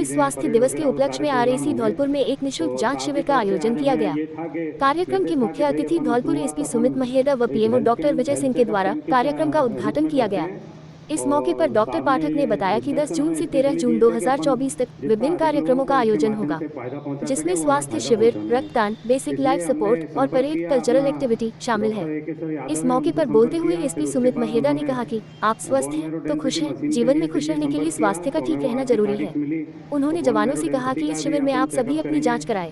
स्वास्थ्य दिवस के उपलक्ष्य में आरएसी धौलपुर में एक निःशुल्क जांच शिविर का आयोजन किया गया। कार्यक्रम के मुख्य अतिथि धौलपुर एसपी सुमित महिएदा व पीएमओ डॉक्टर विजय सिंह के द्वारा कार्यक्रम का उद्घाटन किया गया। इस मौके पर डॉक्टर पाठक ने बताया कि 10 जून से 13 जून 2024 तक विभिन्न कार्यक्रमों का आयोजन होगा, जिसमें स्वास्थ्य शिविर, रक्तदान, बेसिक लाइफ सपोर्ट और परेड कल्चरल एक्टिविटी शामिल है। इस मौके पर बोलते हुए एसपी सुमित महिएदा ने कहा कि आप स्वस्थ हैं तो खुश हैं। जीवन में खुश रहने के लिए स्वास्थ्य का ठीक रहना जरूरी है। उन्होंने जवानों से कहा कि इस शिविर में आप सभी अपनी जाँच कराएं।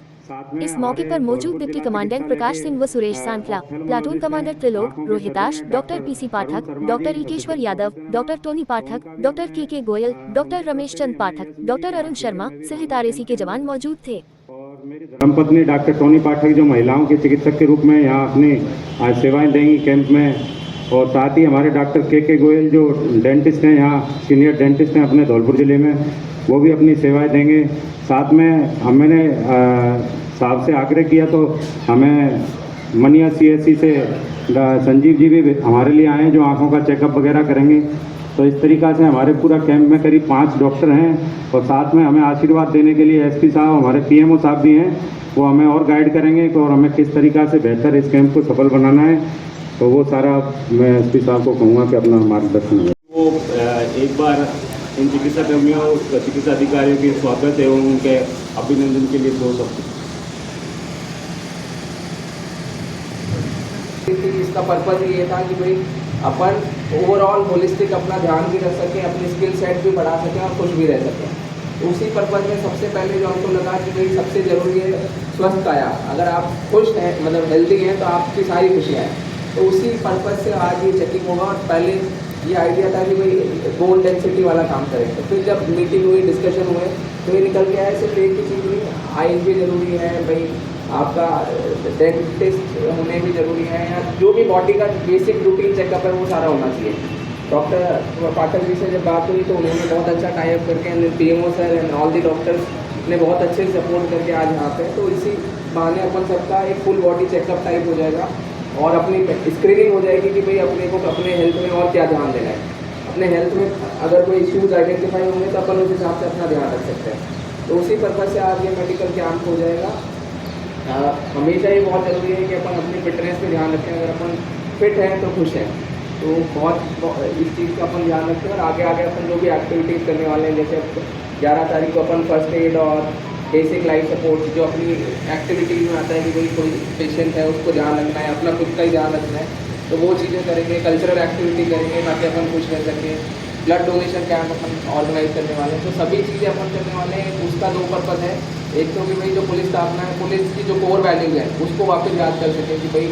इस मौके पर मौजूद डिप्टी कमांडेंट प्रकाश सिंह व Suresh Sankhla, platoon commander Trilok, Rohitash, doctor PC Pathak, doctor Ikeshwar Yadav, doctor Tony Pathak, doctor K Goyal, doctor Ramesh Chand Pathak, doctor Arun Sharma सहित आरएसी के जवान मौजूद थे। धर्मपत्नी डॉक्टर टोनी पाठक जो महिलाओं के चिकित्सक के रूप में यहाँ अपनी आज सेवाएं देंगी कैंप में, और साथ ही हमारे डॉक्टर के गोयल जो डेंटिस्ट हैं, यहाँ सीनियर डेंटिस्ट हैं अपने धौलपुर जिले में, वो भी अपनी सेवाएं देंगे। साथ में मैंने साहब से आग्रह किया तो हमें मनिया सीएससी से संजीव जी भी हमारे लिए आए हैं जो आँखों का चेकअप वगैरह करेंगे। तो इस तरीक़ा से हमारे पूरा कैंप में करीब 5 डॉक्टर हैं, और साथ में हमें आशीर्वाद देने के लिए एसपी साहब, हमारे पीएमओ साहब भी हैं, वो हमें और गाइड करेंगे और हमें किस तरीक़ा से बेहतर इस कैंप को सफल बनाना है। तो वो सारा मैं एसपी साहब को कहूँगा कि अपना मार्गदर्शन है। वो एक बार इन चिकित्सा कर्मियों, चिकित्सा अधिकारियों के स्वागत एवं उनके अभिनंदन के लिए 2 शब्द। इसका पर्पज़ ये था कि भाई अपन ओवरऑल होलिस्टिक अपना ध्यान भी रख सकें, अपनी स्किल सेट भी बढ़ा सकें और खुश भी रह सकें। उसी पर्पज़ में सबसे पहले जो हमको लगा कि भाई सबसे ज़रूरी है स्वस्थ काया। अगर आप खुश हैं, मतलब हेल्दी हैं, तो आपकी सारी खुशियाँ हैं। तो उसी पर्पज़ से आज ये चेकिंग होगा। और पहले ये आइडिया था कि भाई बोन डेंसिटी वाला काम करें, तो फिर जब मीटिंग हुई, डिस्कशन हुए, तो ये निकल के आया सिर्फ एक ही चीज़ नहीं, आइज भी ज़रूरी है भाई, आपका डेंटिस्ट होने भी ज़रूरी है, या जो भी बॉडी का बेसिक रूटीन चेकअप है वो सारा होना चाहिए। डॉक्टर पाठक जी से जब बात हुई तो उन्होंने बहुत अच्छा टाइप करके, PMO sir and all the doctors ने बहुत अच्छे से सपोर्ट करके आज यहाँ पे, तो इसी बहाने अपन सबका एक फुल बॉडी चेकअप टाइप हो जाएगा और अपनी स्क्रीनिंग हो जाएगी कि भाई अपने को अपने हेल्थ में और क्या ध्यान देना है। अपने हेल्थ में अगर कोई इश्यूज आइडेंटिफाई होंगे तो अपन उस हिसाब से अपना ध्यान रख सकते हैं। तो उसी पर्पज़ से आज ये मेडिकल कैंप हो जाएगा। हमेशा ये बहुत ज़रूरी है कि अपन अपनी फिटनेस पे ध्यान रखें। अगर अपन फिट हैं तो खुश हैं, तो बहुत इस चीज़ का अपन ध्यान रखें। और आगे आगे अपन जो भी एक्टिविटीज़ करने वाले हैं, जैसे 11 तारीख को अपन फर्स्ट एड और बेसिक लाइफ सपोर्ट, जो अपनी एक्टिविटीज़ में आता है कि कोई कोई पेशेंट है उसको ध्यान रखना है, अपना खुद का ही ध्यान रखना है, तो वो चीज़ें करेंगे। कल्चरल एक्टिविटी करेंगे ताकि अपन खुश रह सकें। ब्लड डोनेशन कैंप अपन ऑर्गेनाइज करने वाले हैं। तो सभी चीज़ें अपन करने वाले हैं। उसका 2 पर्पज़ है। एक तो कि भाई जो पुलिस स्थापना है, पुलिस की जो कोर वैल्यूज है उसको वापस याद कर सकें कि भाई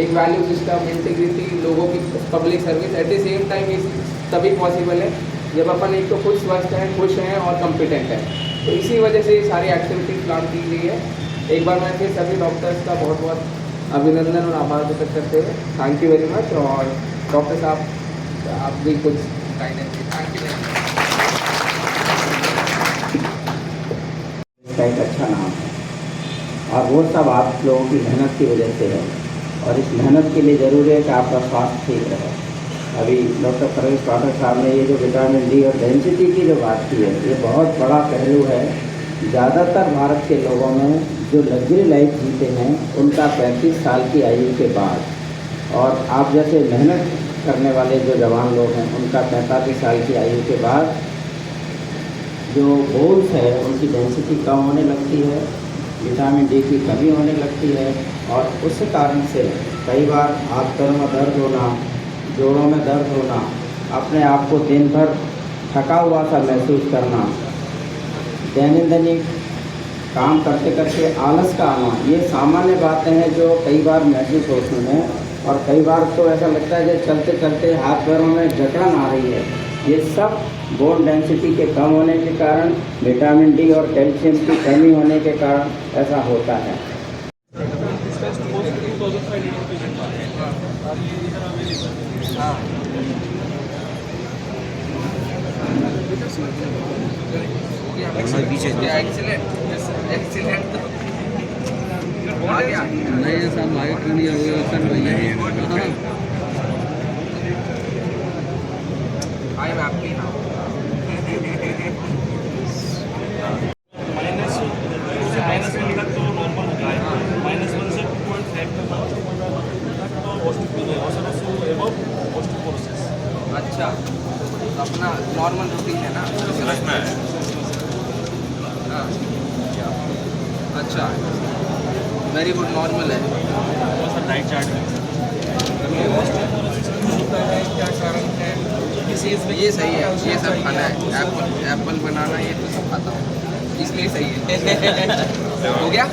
एक वैल्यू सिस्टम, इंटीग्रिटी, लोगों की public service. At the same time ये तभी पॉसिबल है जब अपन एक तो खुद स्वस्थ हैं, खुश हैं और कॉम्पिटेंट हैं। तो इसी वजह से ये सारी एक्टिविटीज प्लान की गई है। एक बार मैं फिर सभी डॉक्टर्स का बहुत बहुत अभिनंदन और आभार व्यक्त करते हुए थैंक यू वेरी मच। और डॉक्टर साहब आप भी कुछ गाइडेंस दें। Thank you very much. का एक अच्छा नाम है और वो सब आप लोगों की मेहनत की वजह से है, और इस मेहनत के लिए ज़रूरी है कि आपका स्वास्थ्य ठीक रहे। अभी डॉक्टर प्रवेश पाठक साहब ने ये जो विटामिन डी और डेंसिटी की जो बात की है, ये बहुत बड़ा पहलू है। ज़्यादातर भारत के लोगों में जो लग्जरी लाइफ जीते हैं उनका 35 साल की आयु के बाद, और आप जैसे मेहनत करने वाले जो जवान लोग हैं उनका 45 साल की आयु के बाद जो बोन्स है उनकी डेंसिटी कम होने लगती है, विटामिन डी की कमी होने लगती है, और उस कारण से कई बार हाथ पैरों में दर्द होना, जोड़ों में दर्द होना, अपने आप को दिन भर थका हुआ सा महसूस करना, दैनिक काम करते करते आलस का आना, ये सामान्य बातें हैं जो कई बार महसूस होती हैं। और कई बार तो ऐसा लगता है कि चलते चलते हाथ पैरों में जकड़न आ रही है। ये सब बोन डेंसिटी के कम होने के कारण, विटामिन डी और कैल्शियम की कमी होने के कारण ऐसा होता है। नहीं सब लाइट नहीं आई एम हैप्पी नाउ। अच्छा, अपना नॉर्मल रूटीन है ना? हाँ, अच्छा, वेरी गुड, नॉर्मल है। डाइट चार्ट क्या कारण है? ये सही है, ये सब खाना है, एप्पल बनाना, ये तो सब खाता हूँ, इसलिए सही है। हो गया?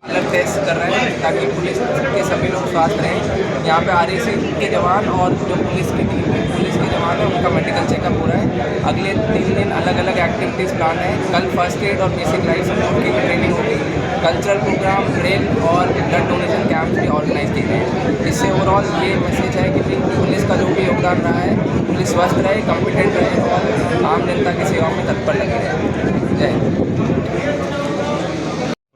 अलग टेस्ट कर रहे हैं ताकि पुलिस के सभी लोग स्वास्थ्य रहें। यहाँ पे आरएसी के जवान और जो पुलिस के जवान हैं उनका मेडिकल चेकअप हो रहा है। अगले 3 दिन अलग अलग एक्टिविटीज़ प्लान है। कल फर्स्ट एड और बेसिक लाइफ सपोर्ट की ट्रेनिंग होगी। कल्चरल प्रोग्राम, ड्रिल और ब्लड डोनेशन कैंप भी ऑर्गेनाइज किए गए। इससे ओवरऑल ये मैसेज है कि पुलिस का जो भी योगदान रहा है, पुलिस स्वस्थ रहे, कॉम्पिटेंट रहे और आम जनता की सेवा में तत्पर लगे रहे। जय हिंद।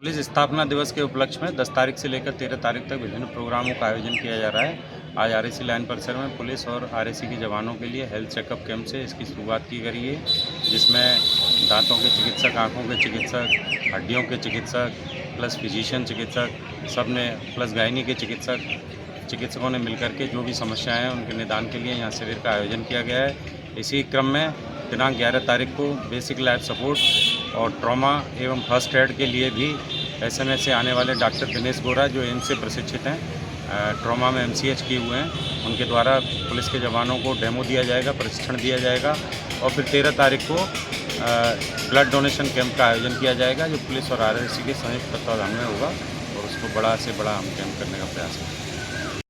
पुलिस स्थापना दिवस के उपलक्ष्य में 10 तारीख से लेकर 13 तारीख तक विभिन्न प्रोग्रामों का आयोजन किया जा रहा है। आज आरएसी लाइन परिसर में पुलिस और आरएसी के जवानों के लिए हेल्थ चेकअप कैंप से इसकी शुरुआत की गई है, जिसमें दांतों के चिकित्सक, आँखों के चिकित्सक, हड्डियों के चिकित्सक प्लस फिजिशियन चिकित्सक सब ने प्लस गायनी के चिकित्सकों ने मिलकर के जो भी समस्याएं हैं उनके निदान के लिए यहाँ शिविर का आयोजन किया गया है। इसी क्रम में दिनांक 11 तारीख को बेसिक लाइफ सपोर्ट और ट्रॉमा एवं फर्स्ट एड के लिए भी एसएमएस से आने वाले डॉक्टर दिनेश गोरा जो एम्स से प्रशिक्षित हैं, ट्रॉमा में एमसीएच किए हुए हैं, उनके द्वारा पुलिस के जवानों को डेमो दिया जाएगा, प्रशिक्षण दिया जाएगा और फिर 13 तारीख को ब्लड डोनेशन कैंप का आयोजन किया जाएगा जो पुलिस और आरएसी के संयुक्त तत्वाधान में होगा और उसको बड़ा से बड़ा हम कैंप करने का प्रयास करेंगे।